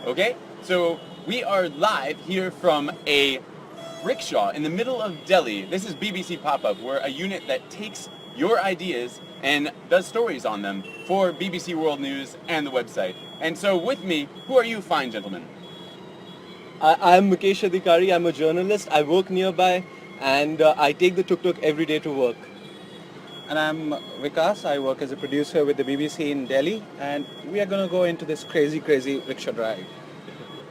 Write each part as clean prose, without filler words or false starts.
Okay? So we are live here from a rickshaw in the middle of Delhi. This is BBC Pop-Up. We're a unit that takes your ideas and does stories on them for BBC World News and the website. And so with me, who are you fine gentlemen? I'm Mukesh Adhikari. I'm a journalist. I work nearby, and I take the tuk-tuk every day to work. And I'm Vikas. I work as a producer with the BBC in Delhi, and we are going to go into this crazy rickshaw ride.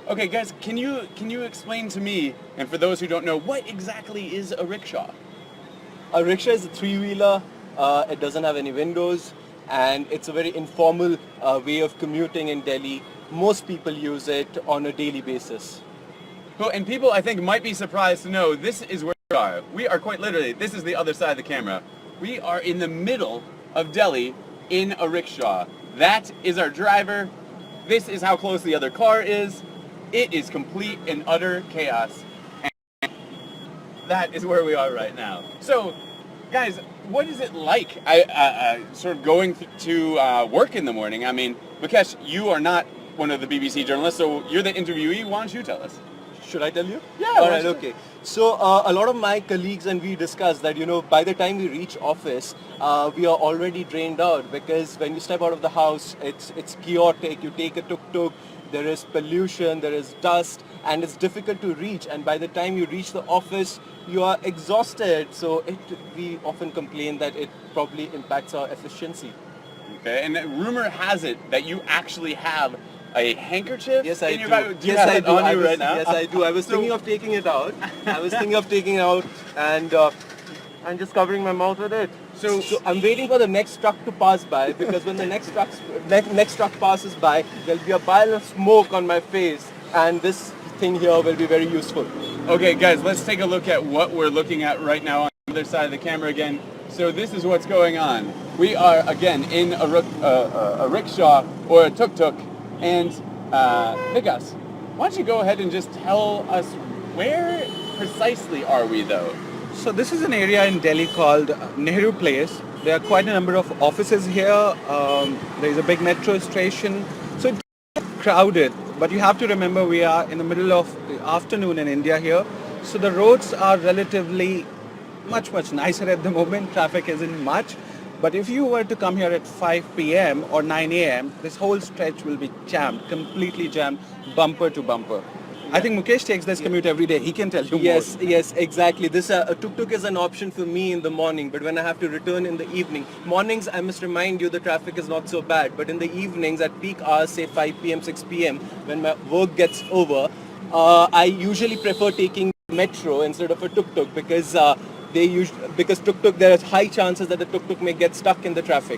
Okay, guys, can you explain to me, and for those who don't know, what exactly is a rickshaw? A rickshaw is a three-wheeler. It doesn't have any windows, and it's a very informal way of commuting in Delhi. Most people use it on a daily basis. Cool, and people I think might be surprised to know this is where we are. We are quite literally, this is the other side of the camera. We are in the middle of Delhi in a rickshaw. That is our driver. This is how close the other car is. It is complete and utter chaos. And that is where we are right now. So, guys, what is it like sort of going to work in the morning? I mean, Mukesh, you are not one of the BBC journalists, so you're the interviewee. Why don't you tell us? Should I tell you? Yeah. All right, okay. So a lot of my colleagues and we discussed that, by the time we reach office, we are already drained out because when you step out of the house, it's chaotic. You take a tuk-tuk, there is pollution, there is dust, and it's difficult to reach. And by the time you reach the office, you are exhausted. So we often complain that it probably impacts our efficiency. Okay, and rumor has it that you actually have a handkerchief Yes, I in your do. bag. Do you Yes, have I it do. on you right now? Yes, I do. I was thinking of taking it out. And I'm just covering my mouth with it. So I'm waiting for the next truck to pass by because when the next truck passes by, there'll be a pile of smoke on my face, and this thing here will be very useful. Okay, guys, let's take a look at what we're looking at right now on the other side of the camera again. So this is what's going on. We are, again, in a rickshaw or a tuk-tuk. And Vikas, why don't you go ahead and just tell us where precisely are we, though? So this is an area in Delhi called Nehru Place. There are quite a number of offices here. There is a big metro station. So it's crowded, but you have to remember we are in the middle of the afternoon in India here. So the roads are relatively much nicer at the moment. Traffic isn't much. But if you were to come here at 5 p.m. or 9 a.m., this whole stretch will be jammed, completely jammed, bumper to bumper. I think Mukesh takes this commute every day. He can tell you more. Yes, exactly. This a tuk-tuk is an option for me in the morning, but when I have to return in the evening, mornings, I must remind you, the traffic is not so bad. But in the evenings, at peak hours, say 5 p.m., 6 p.m., when my work gets over, I usually prefer taking metro instead of a tuk-tuk because because tuk-tuk, there are high chances that the tuk-tuk may get stuck in the traffic.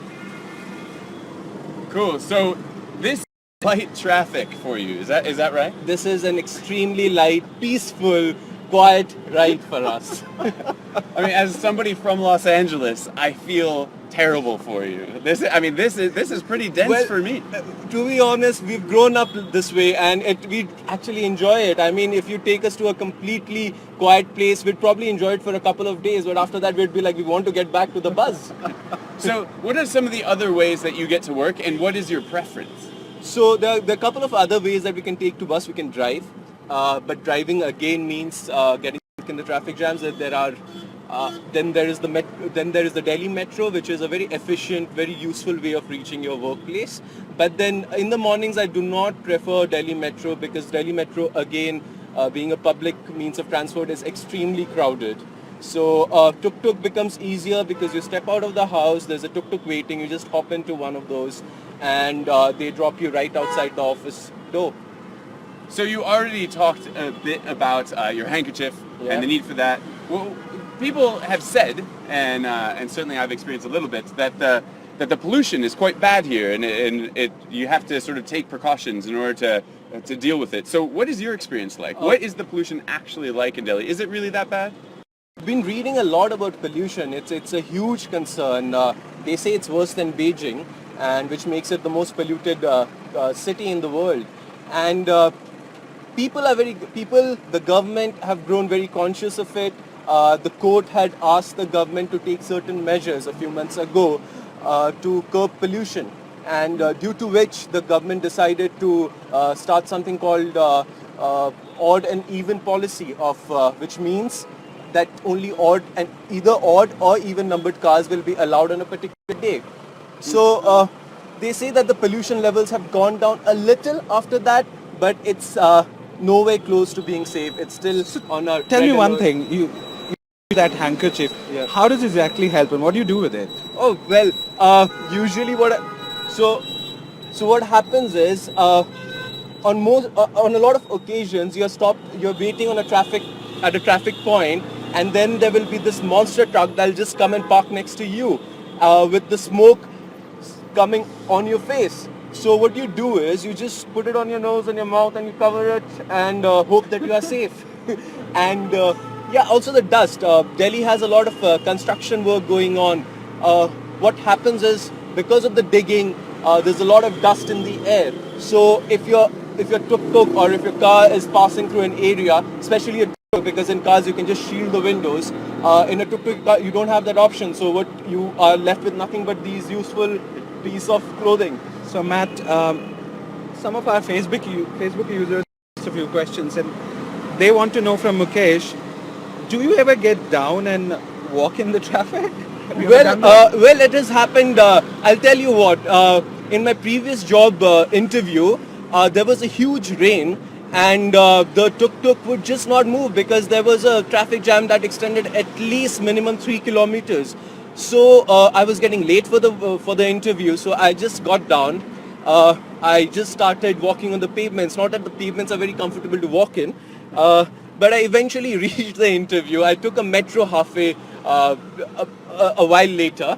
Mean, so this is light traffic for you, is that right? This is an extremely light, peaceful, quiet ride for us. I mean, as somebody from Los Angeles, I feel terrible for you. This is pretty dense for me. To be honest, we've grown up this way and we actually enjoy it. I mean, if you take us to a completely quiet place, we'd probably enjoy it for a couple of days, but after that we'd be like, we want to get back to the buzz. So what are some of the other ways that you get to work, and what is your preference? So there are a couple of other ways that we can take to bus. We can drive, but driving again means getting stuck in the traffic jams. Then there is the Delhi Metro, which is a very efficient, very useful way of reaching your workplace. But then in the mornings, I do not prefer Delhi Metro because Delhi Metro, again, being a public means of transport, is extremely crowded. So tuk-tuk becomes easier because you step out of the house, there's a tuk-tuk waiting, you just hop into one of those and they drop you right outside the office door. So you already talked a bit about your handkerchief and the need for that. Well, people have said, and certainly I've experienced a little bit, that the pollution is quite bad here, and you have to sort of take precautions in order to deal with it. So what is your experience like? What is the pollution actually like in Delhi? Is it really that bad? I've been reading a lot about pollution. It's a huge concern. They say it's worse than Beijing, and which makes it the most polluted city in the world. And the government have grown very conscious of it. The court had asked the government to take certain measures a few months ago to curb pollution. and due to which the government decided to start something called odd and even policy, of which means that only either odd or even numbered cars will be allowed on a particular day. So they say that the pollution levels have gone down a little after that, but it's nowhere close to being safe. It's still on a Tell red me one alert. thing. You that handkerchief. Yeah. How does it exactly help, and what do you do with it? Oh well, usually so what happens is on a lot of occasions you're waiting on a traffic at a traffic point, and then there will be this monster truck that'll just come and park next to you with the smoke coming on your face. So what you do is you just put it on your nose and your mouth and you cover it and hope that you are safe. And yeah, also the dust. Delhi has a lot of construction work going on. What happens is because of the digging, there's a lot of dust in the air. So if your tuk-tuk or if your car is passing through an area, especially a tuk-tuk, because in cars you can just shield the windows. In a tuk-tuk car, you don't have that option. So what you are left with nothing but these useful piece of clothing. So Matt, some of our Facebook users asked a few questions, and they want to know from Mukesh, do you ever get down and walk in the traffic? Have you ever done that? Well, it has happened. I'll tell you what. In my previous job interview, there was a huge rain, and the tuk-tuk would just not move because there was a traffic jam that extended at least minimum 3 kilometers. So I was getting late for the interview, so I just got down. I just started walking on the pavements. Not that the pavements are very comfortable to walk in, but I eventually reached the interview. I took a metro halfway a while later,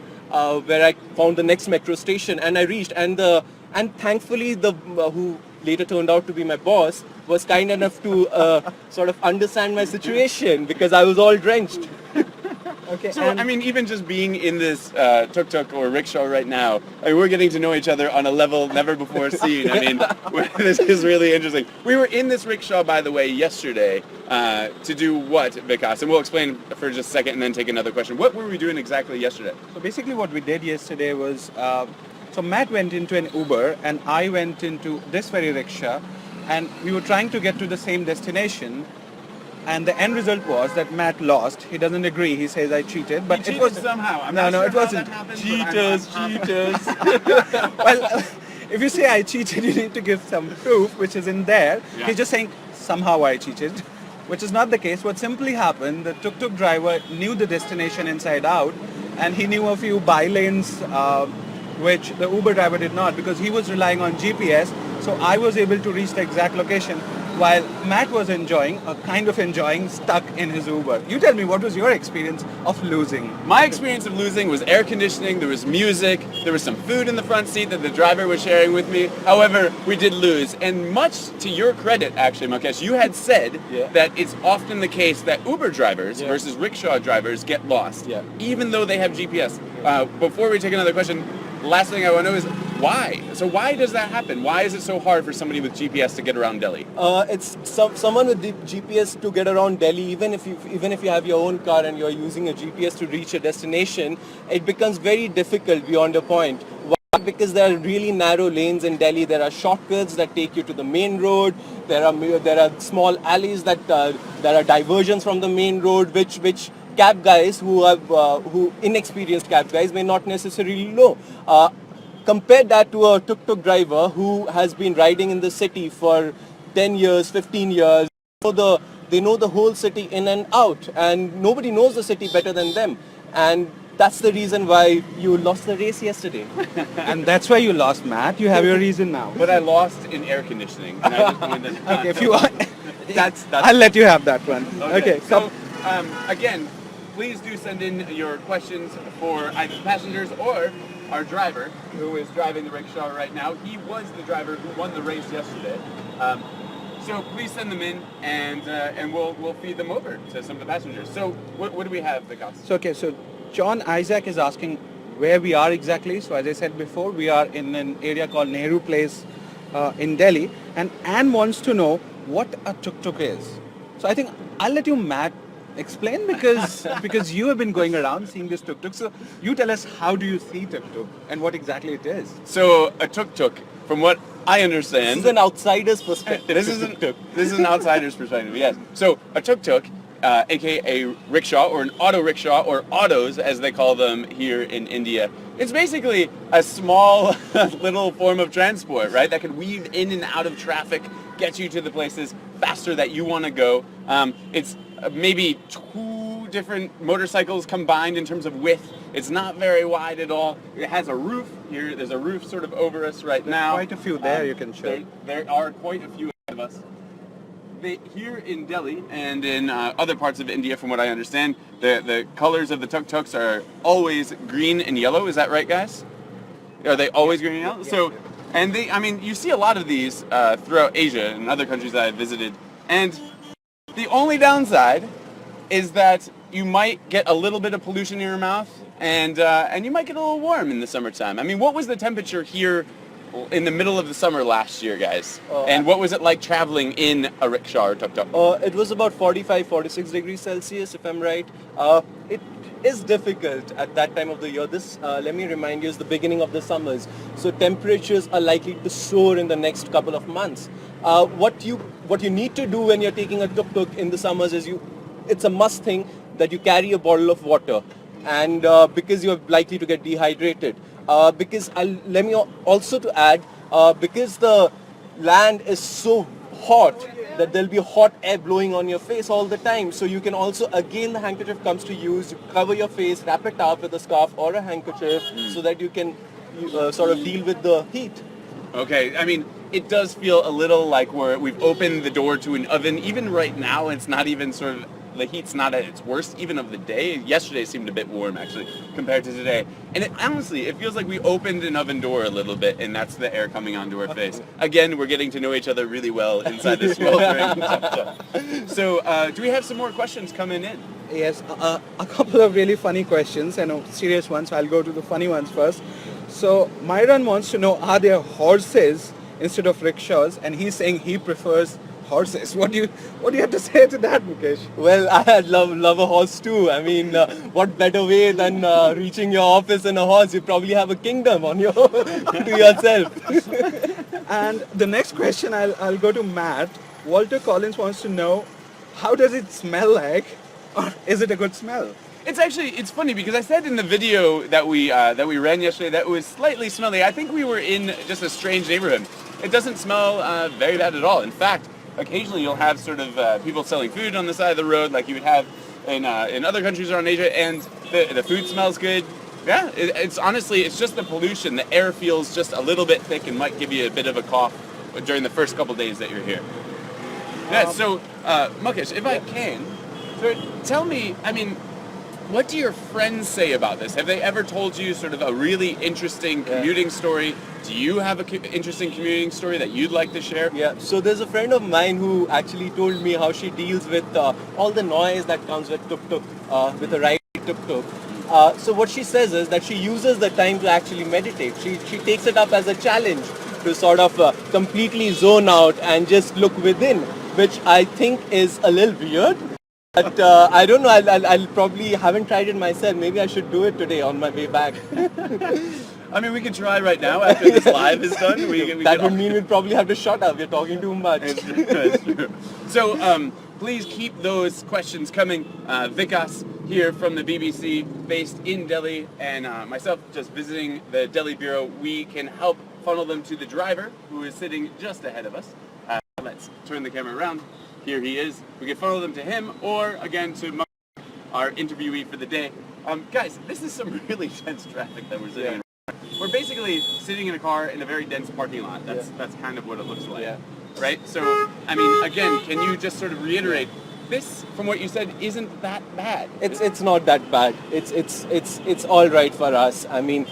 where I found the next metro station, and I reached. And thankfully, the who later turned out to be my boss was kind enough to sort of understand my situation because I was all drenched. Okay. So, I mean, even just being in this tuk-tuk or rickshaw right now, I mean, we're getting to know each other on a level never before seen. I mean, this is really interesting. We were in this rickshaw, by the way, yesterday to do what, Vikas? And we'll explain for just a second and then take another question. What were we doing exactly yesterday? So basically what we did yesterday was, so Matt went into an Uber and I went into this very rickshaw, and we were trying to get to the same destination. And the end result was that Matt lost. He doesn't agree. He says I cheated, but He it was cheated somehow. I'm no, not no, sure it how wasn't. that happened, but Cheaters, I'm- cheaters. Well, if you say I cheated, you need to give some proof, which is in there. Yeah. He's just saying somehow I cheated, which is not the case. What simply happened, the tuk-tuk driver knew the destination inside out, and he knew a few by lanes, which the Uber driver did not, because he was relying on GPS. So I was able to reach the exact location, while Matt was enjoying, stuck in his Uber. You tell me, what was your experience of losing? My experience of losing was air conditioning, there was music, there was some food in the front seat that the driver was sharing with me. However, we did lose. And much to your credit, actually, Mukesh, you had said Yeah. that it's often the case that Uber drivers Yeah. versus rickshaw drivers get lost, Yeah. even though they have GPS. Before we take another question, last thing I want to know is why? So why does that happen? Why is it so hard for somebody with GPS to get around Delhi? It's someone with the GPS to get around Delhi. Even if you have your own car and you're using a GPS to reach a destination, it becomes very difficult beyond a point. Why? Because there are really narrow lanes in Delhi. There are shortcuts that take you to the main road. There are small alleys that there are diversions from the main road, which cab guys who inexperienced cab guys may not necessarily know. Compare that to a tuk-tuk driver who has been riding in the city for 10 years, 15 years. They know the whole city in and out, and nobody knows the city better than them. And that's the reason why you lost the race yesterday. And that's why you lost, Matt. You have your reason now. But I lost in air conditioning. And I just pointed that out. Okay, if you want, That's I'll let you have that one. Okay, So, again, please do send in your questions for either passengers or our driver, who is driving the rickshaw right now. He was the driver who won the race yesterday. So please send them in, and we'll feed them over to some of the passengers. So what do we have, Vikas? So John Isaac is asking where we are exactly. So as I said before, we are in an area called Nehru Place in Delhi, and Anne wants to know what a tuk-tuk is. So I think I'll let you, Matt, Explain, because you have been going around seeing this tuk-tuk. So you tell us, how do you see tuk-tuk and what exactly it is? So a tuk-tuk, from what I understand, This is an outsider's perspective. This is an outsider's perspective. Yes. So a tuk-tuk, aka a rickshaw or an auto rickshaw or autos as they call them here in India, it's basically a small little form of transport, right? That can weave in and out of traffic, get you to the places faster that you want to go. It's maybe two different motorcycles combined in terms of width. It's not very wide at all. It has a roof here. There's a roof sort of over us right now. Quite a few there you can show. There are quite a few of us. Here in Delhi and in other parts of India, from what I understand, the colors of the tuk-tuks are always green and yellow. Is that right, guys? Are they always green and yellow? So, and you see a lot of these throughout Asia and other countries that I've visited. And the only downside is that you might get a little bit of pollution in your mouth, and you might get a little warm in the summertime. I mean, what was the temperature here in the middle of the summer last year, guys? And what was it like traveling in a rickshaw or tuk-tuk? It was about 45, 46 degrees Celsius, if I'm right. It is difficult at that time of the year. This, let me remind you, is the beginning of the summers. So temperatures are likely to soar in the next couple of months. What you need to do when you're taking a tuk-tuk in the summers is it's a must thing that you carry a bottle of water, and because you're likely to get dehydrated. Let me also to add, because the land is so hot that there'll be hot air blowing on your face all the time. So you can also, again, the handkerchief comes to use, you cover your face, wrap it up with a scarf or a handkerchief so that you can sort of deal with the heat. Okay, I mean, it does feel a little like we've opened the door to an oven. Even right now, it's not even sort of, the heat's not at its worst, even of the day. Yesterday seemed a bit warm, actually, compared to today. And honestly, it feels like we opened an oven door a little bit, and that's the air coming onto our face. Again, we're getting to know each other really well inside this sweltering. So, do we have some more questions coming in? Yes, a couple of really funny questions and serious ones. So I'll go to the funny ones first. So Myron wants to know, are there horses instead of rickshaws? And he's saying he prefers horses. What do you have to say to that, Mukesh? Well, I'd love a horse too. I mean, what better way than reaching your office in a horse? You probably have a kingdom on your to yourself. And the next question, I'll go to Matt. Walter Collins wants to know, how does it smell like, or is it a good smell? It's funny because I said in the video that we ran yesterday that it was slightly smelly. I think we were in just a strange neighborhood. It doesn't smell very bad at all. In fact, occasionally you'll have sort of people selling food on the side of the road like you would have in other countries around Asia, and the food smells good. Yeah, it's honestly, it's just the pollution. The air feels just a little bit thick and might give you a bit of a cough during the first couple days that you're here. Yeah, so Mukesh, if I can, so tell me, I mean, what do your friends say about this? Have they ever told you sort of a really interesting commuting story? Do you have an interesting commuting story that you'd like to share? Yeah, so there's a friend of mine who actually told me how she deals with all the noise that comes with tuk-tuk, with a ride tuk-tuk. So what she says is that she uses the time to actually meditate. She takes it up as a challenge to sort of completely zone out and just look within, which I think is a little weird. But I don't know, I'll probably haven't tried it myself. Maybe I should do it today on my way back. I mean, we can try right now after this live is done. That would mean we'd probably have to shut up. We're talking too much. It's true. So please keep those questions coming. Vikas here from the BBC, based in Delhi, and myself just visiting the Delhi Bureau. We can help funnel them to the driver, who is sitting just ahead of us. Let's turn the camera around. Here he is. We can funnel them to him, or again to our interviewee for the day. Guys, this is some really dense traffic that we're sitting in. We're basically sitting in a car in a very dense parking lot. That's kind of what it looks like, right? So, I mean, again, can you just sort of reiterate? This, from what you said, isn't that bad. It's not that bad. It's all right for us. I mean,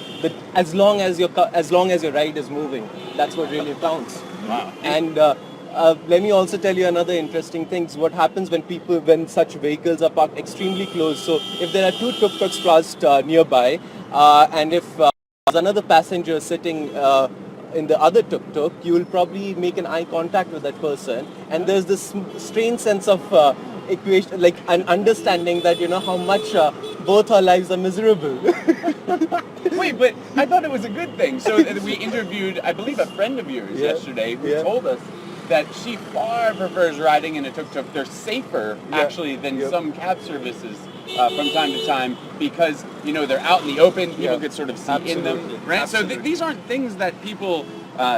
as long as your ride is moving, that's what really counts. Wow. And let me also tell you another interesting thing. What happens when such vehicles are parked extremely close? So if there are two tuk-tuks parked nearby, and if there's another passenger sitting in the other tuk-tuk, you will probably make an eye contact with that person, and there's this strange sense of equation, like an understanding that how much both our lives are miserable. Wait, but I thought it was a good thing. So we interviewed, I believe, a friend of yours Yeah. yesterday who Yeah. told us that she far prefers riding in a tuk-tuk. They're safer, Yeah. actually, than Yep. some cab services from time to time because, they're out in the open. People Yeah. could sort of see in them, Absolutely. right? So Absolutely. these aren't things that people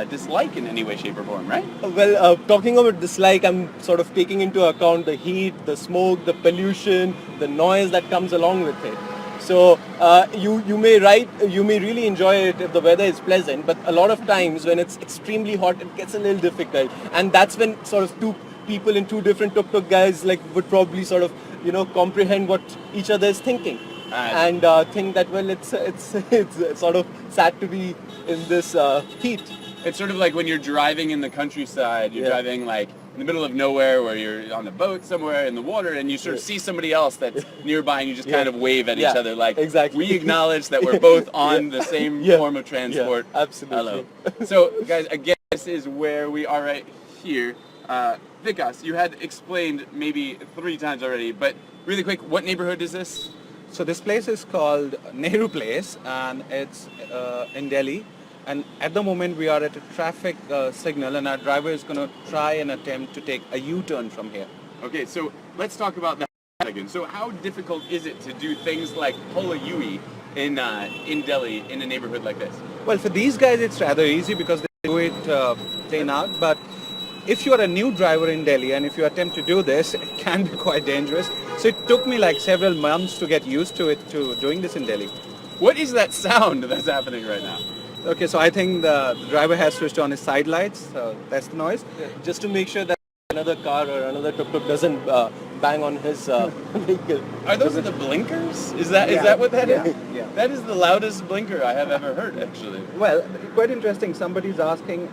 dislike in any way, shape, or form, right? Well, talking about dislike, I'm sort of taking into account the heat, the smoke, the pollution, the noise that comes along with it. So you may really enjoy it if the weather is pleasant, but a lot of times when it's extremely hot, it gets a little difficult, and that's when sort of two people in two different tuk-tuk guys would probably sort of comprehend what each other is thinking. And think that it's sort of sad to be in this heat. It's sort of like when you're driving in the countryside, you're Yeah. driving like in the middle of nowhere where you're on a boat somewhere in the water and you sort of see somebody else that's nearby and you just kind of wave at each Yeah, other like, exactly. we acknowledge that we're both on the same Yeah. form of transport. Yeah, absolutely. Hello. So guys, again, this is where we are right here. Vikas, you had explained maybe 3 times already, but really quick, what neighborhood is this? So this place is called Nehru Place, and it's in Delhi. And at the moment we are at a traffic signal, and our driver is going to try and attempt to take a U-turn from here. Okay, so let's talk about that for a second. So how difficult is it to do things like Hola Yui in Delhi in a neighborhood like this? Well, for these guys it's rather easy because they do it day and out. But if you are a new driver in Delhi and if you attempt to do this, it can be quite dangerous. So it took me like several months to get used to it, to doing this in Delhi. What is that sound that's happening right now? Okay, so I think the driver has switched on his side lights, so that's the noise. Just to make sure that another car or another tuk-tuk doesn't bang on his vehicle. Are those the blinkers? Is that what that is? Yeah. That is the loudest blinker I have ever heard, actually. Well, quite interesting. Somebody's asking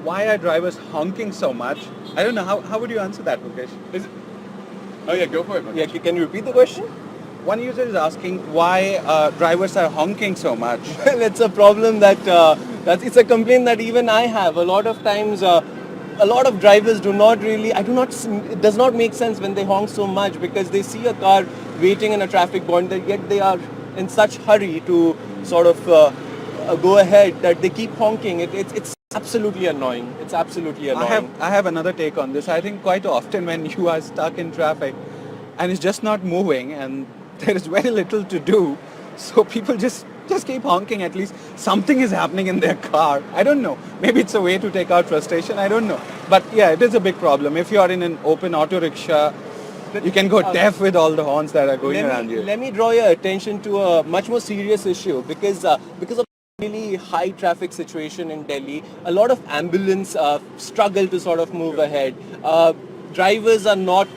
why are drivers honking so much? I don't know. How would you answer that, Mukesh? Is it? Oh yeah, go for it. Yeah, can you repeat the question? One user is asking why drivers are honking so much. Well, it's a problem it's a complaint that even I have. A lot of times, a lot of drivers it does not make sense when they honk so much because they see a car waiting in a traffic point, yet they are in such hurry to sort of go ahead that they keep honking. It's absolutely annoying. It's absolutely annoying. I have another take on this. I think quite often when you are stuck in traffic and it's just not moving and there is very little to do, so people just keep honking. At least something is happening in their car. I don't know. Maybe it's a way to take out frustration. I don't know. But yeah, it is a big problem. If you are in an open auto rickshaw, you can go deaf with all the horns that are going around you. Let me draw your attention to a much more serious issue because of really high traffic situation in Delhi, a lot of ambulance struggle to sort of move ahead. Drivers are not,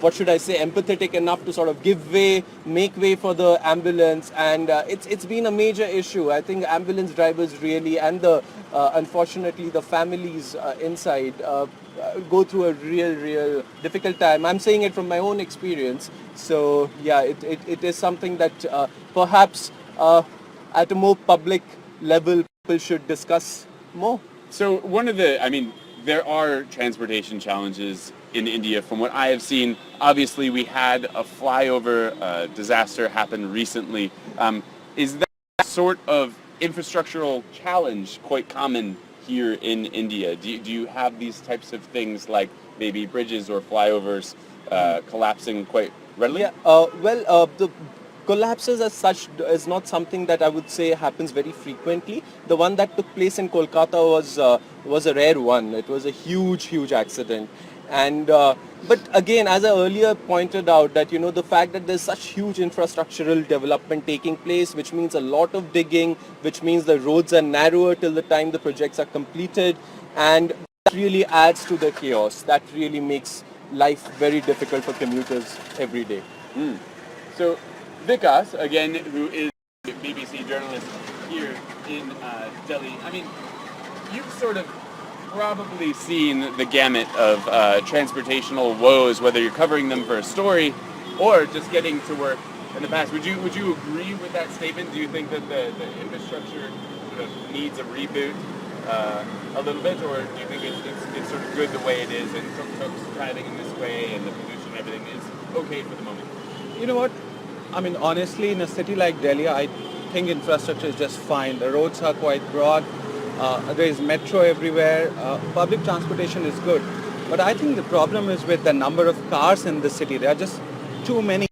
empathetic enough to sort of make way for the ambulance, and it's been a major issue. I think ambulance drivers really, and unfortunately the families inside go through a real difficult time. I'm saying it from my own experience. So yeah, it is something that perhaps at a more public level people should discuss more. So there are transportation challenges in India. From what I have seen, obviously we had a flyover disaster happen recently. Is that sort of infrastructural challenge quite common here in India? Do you have these types of things like maybe bridges or flyovers collapsing quite readily? Yeah, the collapses as such is not something that I would say happens very frequently. The one that took place in Kolkata was a rare one. It was a huge accident. And but again, as I earlier pointed out, that the fact that there's such huge infrastructural development taking place, which means a lot of digging, which means the roads are narrower till the time the projects are completed, and that really adds to the chaos. That really makes life very difficult for commuters every day. So Vikas, again, who is a BBC journalist here in Delhi, you've sort of probably seen the gamut of transportational woes, whether you're covering them for a story or just getting to work in the past. Would you agree with that statement? Do you think that the infrastructure sort of needs a reboot a little bit, or do you think it's sort of good the way it is, and tuk-tuks driving in this way, and the pollution and everything is okay for the moment? You know what? I mean, honestly, in a city like Delhi, I think infrastructure is just fine. The roads are quite broad. There is metro everywhere. Public transportation is good. But I think the problem is with the number of cars in the city. There are just too many.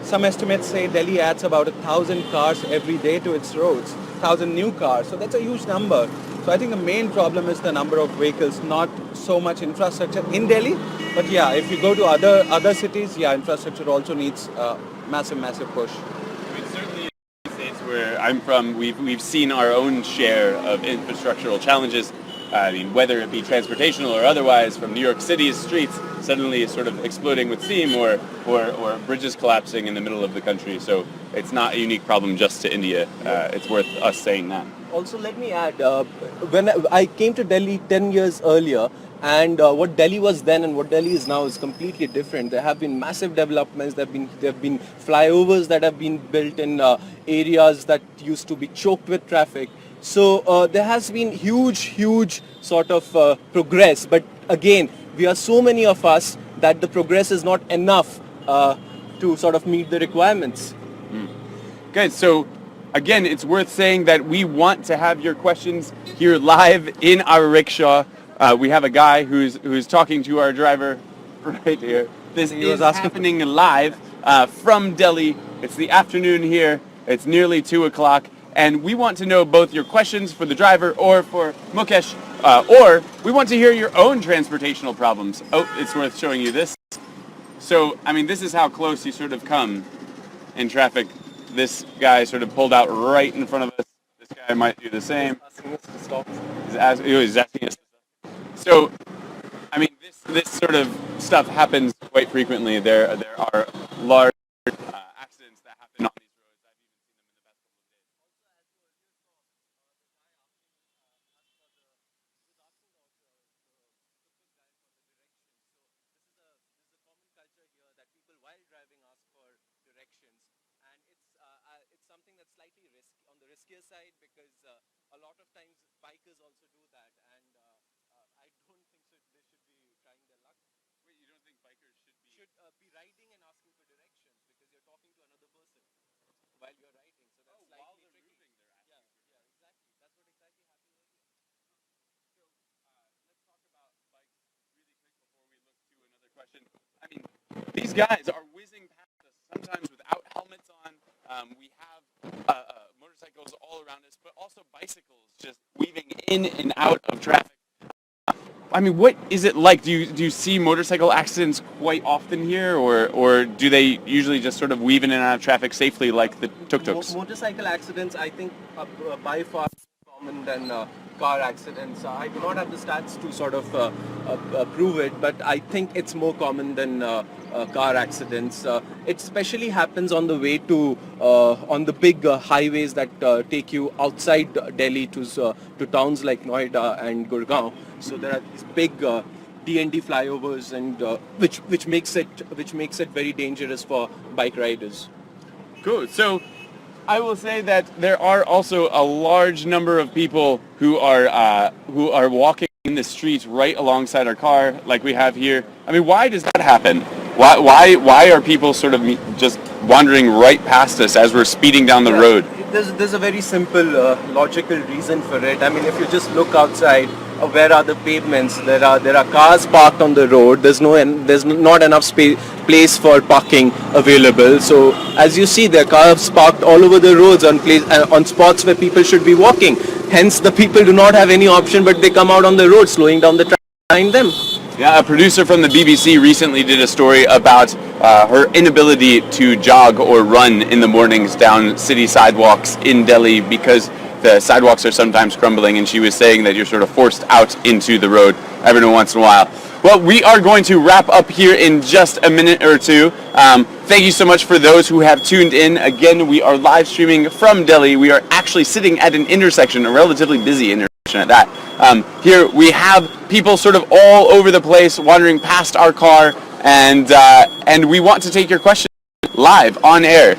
Some estimates say Delhi adds about 1,000 cars every day to its roads, 1,000 new cars. So that's a huge number. So I think the main problem is the number of vehicles, not so much infrastructure in Delhi. But yeah, if you go to other cities, yeah, infrastructure also needs massive push. I mean, certainly in the states where I'm from, we've seen our own share of infrastructural challenges. I mean, whether it be transportational or otherwise, from New York City's streets suddenly sort of exploding with steam, or bridges collapsing in the middle of the country. So it's not a unique problem just to India. It's worth us saying that. Also, let me add, when I came to Delhi 10 years earlier, and what Delhi was then and what Delhi is now is completely different. There have been massive developments. There have been flyovers that have been built in areas that used to be choked with traffic. So there has been huge sort of progress. But again, we are so many of us that the progress is not enough to sort of meet the requirements. Good. So again, it's worth saying that we want to have your questions here live in our rickshaw. We have a guy who's talking to our driver right here. This is happening live from Delhi. It's the afternoon here. It's nearly 2 o'clock. And we want to know both your questions for the driver or for Mukesh, or we want to hear your own transportational problems. Oh, it's worth showing you this. So, I mean, this is how close you sort of come in traffic. This guy sort of pulled out right in front of us. This guy might do the same. He's asking us. So, I mean, this sort of stuff happens quite frequently. There are large accidents that happen on these roads. I've even seen them in the past It's something that's slightly on the riskier side, because a lot of times bikers also do that, and I don't think so they should be trying their luck. Wait, you don't think bikers Should be riding and asking for directions, because you're talking to another person while you're riding, so that's slightly tricky. Yeah, exactly. That's what exactly happened earlier. So let's talk about bikes really quick before we look to another question. I mean, these guys are whizzing past us sometimes without helmets on. We have motorcycles all around us, but also bicycles just weaving in and out of traffic. I mean, what is it like? Do you see motorcycle accidents quite often here, or do they usually just sort of weave in and out of traffic safely like the tuk-tuks? Motorcycle accidents, I think, are by far more common than car accidents. I do not have the stats to sort of prove it, but I think it's more common than car accidents. It especially happens on the way to on the big highways that take you outside Delhi to towns like Noida and Gurgaon. So there are these big D&D flyovers, and which makes it very dangerous for bike riders. Cool. So I will say that there are also a large number of people who are walking in the streets right alongside our car, like we have here. I mean, why does that happen? Why are people sort of just wandering right past us as we're speeding down the road? There's a very simple logical reason for it. I mean, if you just look outside, where are the pavements? There are cars parked on the road. There's not enough place for parking available. So as you see, there are cars parked all over the roads on spots where people should be walking. Hence, the people do not have any option, but they come out on the road, slowing down the traffic behind them. Yeah, a producer from the BBC recently did a story about her inability to jog or run in the mornings down city sidewalks in Delhi because the sidewalks are sometimes crumbling, and she was saying that you're sort of forced out into the road every once in a while. Well, we are going to wrap up here in just a minute or two. Thank you so much for those who have tuned in. Again, we are live streaming from Delhi. We are actually sitting at an intersection, a relatively busy intersection at that. Here we have people sort of all over the place wandering past our car, and we want to take your questions live on air.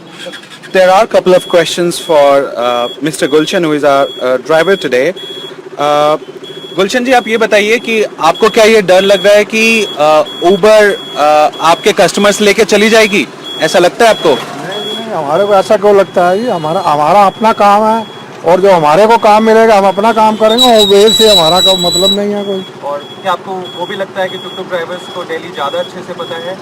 There are a couple of questions for Mr. Gulshan, who is our driver today. गुलशन जी, आप ये बताइए कि आपको क्या ये डर लग रहा है कि उबर आपके कस्टमर्स लेके चली जाएगी? ऐसा लगता है आपको? नहीं, हमारे को ऐसा क्यों लगता है? ये हमारा हमारा अपना काम है, और जो हमारे को काम मिलेगा हम अपना काम करेंगे, और उबेर से हमारा कोई मतलब नहीं है कोई। और क्या आपको वो भी लगता है कि टुक टुक ड्राइवर्स को दिल्ली ज़्यादा अच्छे से पता है?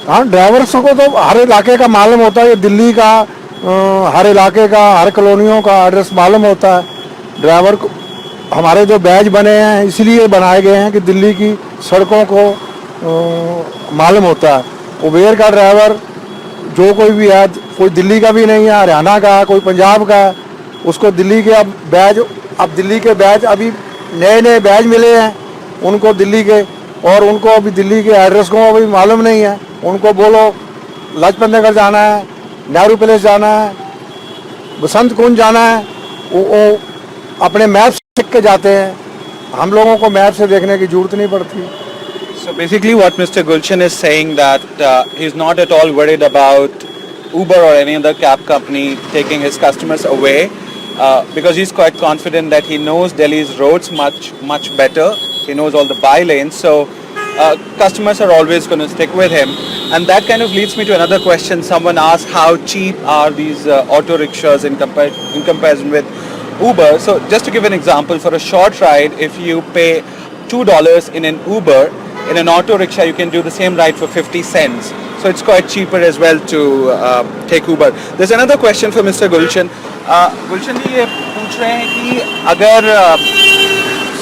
हाँ, ड्राइवर्स को तो हर इलाके का मालूम होता है, ये दिल्ली का हर इलाके का, हर कॉलोनियों का एड्रेस मालूम होता है ड्राइवर को। हमारे जो बैच बने हैं इसलिए बनाए गए हैं कि दिल्ली की सड़कों को मालूम होता है। उबेर का ड्राइवर जो कोई भी है, कोई दिल्ली का भी नहीं है, हरियाणा का है, कोई पंजाब का है, उसको दिल्ली के अब दिल्ली के बैच अभी नए नए बैच मिले हैं उनको दिल्ली के, और उनको अभी दिल्ली के एड्रेस को अभी मालूम नहीं है। उनको बोलो लाजपत नगर जाना है, नेहरू पैलेस जाना है, बसंत कुंज जाना है, वो अपने मैप से देख के जाते हैं। हम लोगों को मैप से देखने की जरूरत नहीं पड़ती। So basically what Mr. Gulshan is saying that he's not at all worried about Uber or any other cab company taking his customers away because he's quite confident that he knows Delhi's roads much better. He knows all the by lanes, so customers are always going to stick with him. And that kind of leads me to another question. Someone asked how cheap are these auto rickshaws in comparison with Uber. So just to give an example, for a short ride, if you pay $2 in an Uber, in an auto rickshaw you can do the same ride for 50 cents. So it's quite cheaper as well to take Uber. There's another question for Mr. Gulshan. Gulshan जी ये पूछ रहे हैं कि अगर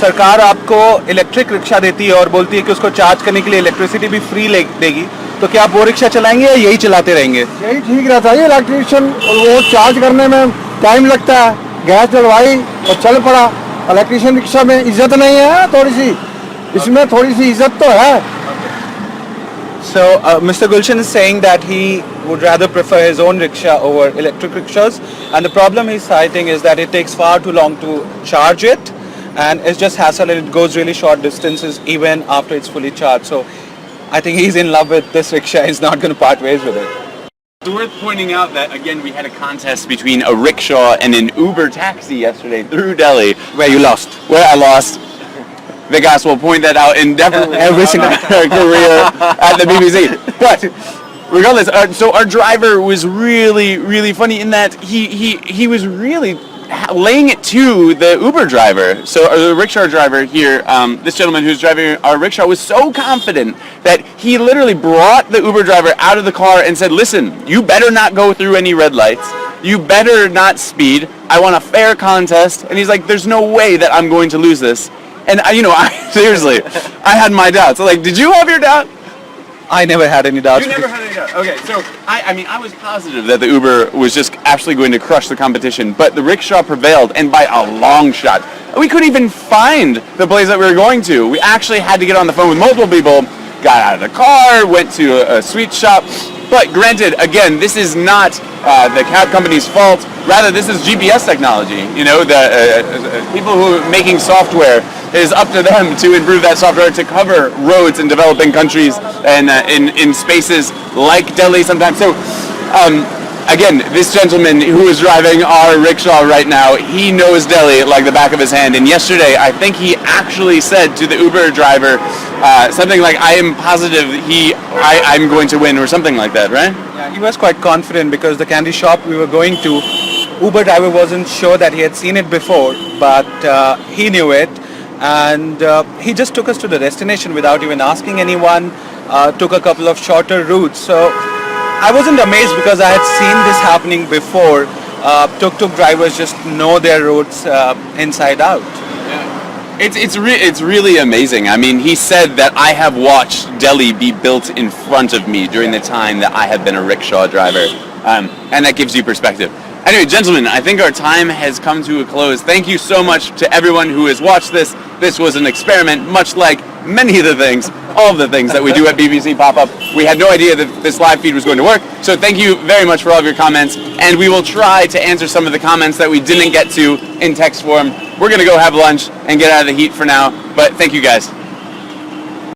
सरकार आपको electric rickshaw देती है और बोलती है कि उसको चार्ज करने के लिए इलेक्ट्रिसिटी भी फ्री देगी, तो क्या आप वो रिक्शा चलाएंगे या यही चलाते रहेंगे? यही ठीक रहता है। इलेक्ट्रिशियन वो चार्ज करने में टाइम लगता है, गैस डलवाई और चल पड़ा। इलेक्ट्रिशियन रिक्शा में इज्जत नहीं है, थोड़ी सी इसमें थोड़ी सी इज्जत तो है। So Mr. Gulshan is saying that he would rather prefer his own rickshaw over electric rickshaws, and the problem he's citing is that it takes far too long to charge it, and it's just hassle, and it goes really short distances even after it's fully charged. So I think he's in love with this rickshaw. He's not going to part ways with it. It's worth pointing out that, again, we had a contest between a rickshaw and an Uber taxi yesterday through Delhi. Where you lost. Where I lost. Vikas will point that out indefinitely every single career at the BBC. But regardless, so our driver was really funny in that he was really laying it to the Uber driver. So the rickshaw driver here, this gentleman who's driving our rickshaw was so confident that he literally brought the Uber driver out of the car and said, "Listen, you better not go through any red lights. You better not speed. I want a fair contest." And he's like, "There's no way that I'm going to lose this." And I seriously, I had my doubts. So, like, did you have your doubt? I never had any doubts. You never had any doubt. Okay, so I mean, I was positive that the Uber was just actually going to crush the competition, but the rickshaw prevailed, and by a long shot. We couldn't even find the place that we were going to. We actually had to get on the phone with multiple people, got out of the car, went to a sweet shop. But granted, again, this is not the cab company's fault. Rather, this is GPS technology. You know, the people who are making software, it is up to them to improve that software to cover roads in developing countries and in spaces like Delhi sometimes. So, again, this gentleman who is driving our rickshaw right now, he knows Delhi like the back of his hand. And yesterday, I think he actually said to the Uber driver something like, "I am positive I'm going to win," or something like that, right? Yeah, he was quite confident because the candy shop we were going to, Uber driver wasn't sure that he had seen it before, but he knew it, and he just took us to the destination without even asking anyone, took a couple of shorter routes. So I wasn't amazed because I had seen this happening before. Tuk-tuk drivers just know their routes inside out. It's really amazing. I mean, he said that I have watched Delhi be built in front of me during the time that I have been a rickshaw driver, and that gives you perspective. Anyway, gentlemen, I think our time has come to a close. Thank you so much to everyone who has watched this. This was an experiment, much like many of the things, all of the things that we do at BBC Pop-Up. We had no idea that this live feed was going to work. So thank you very much for all of your comments. And we will try to answer some of the comments that we didn't get to in text form. We're going to go have lunch and get out of the heat for now. But thank you guys.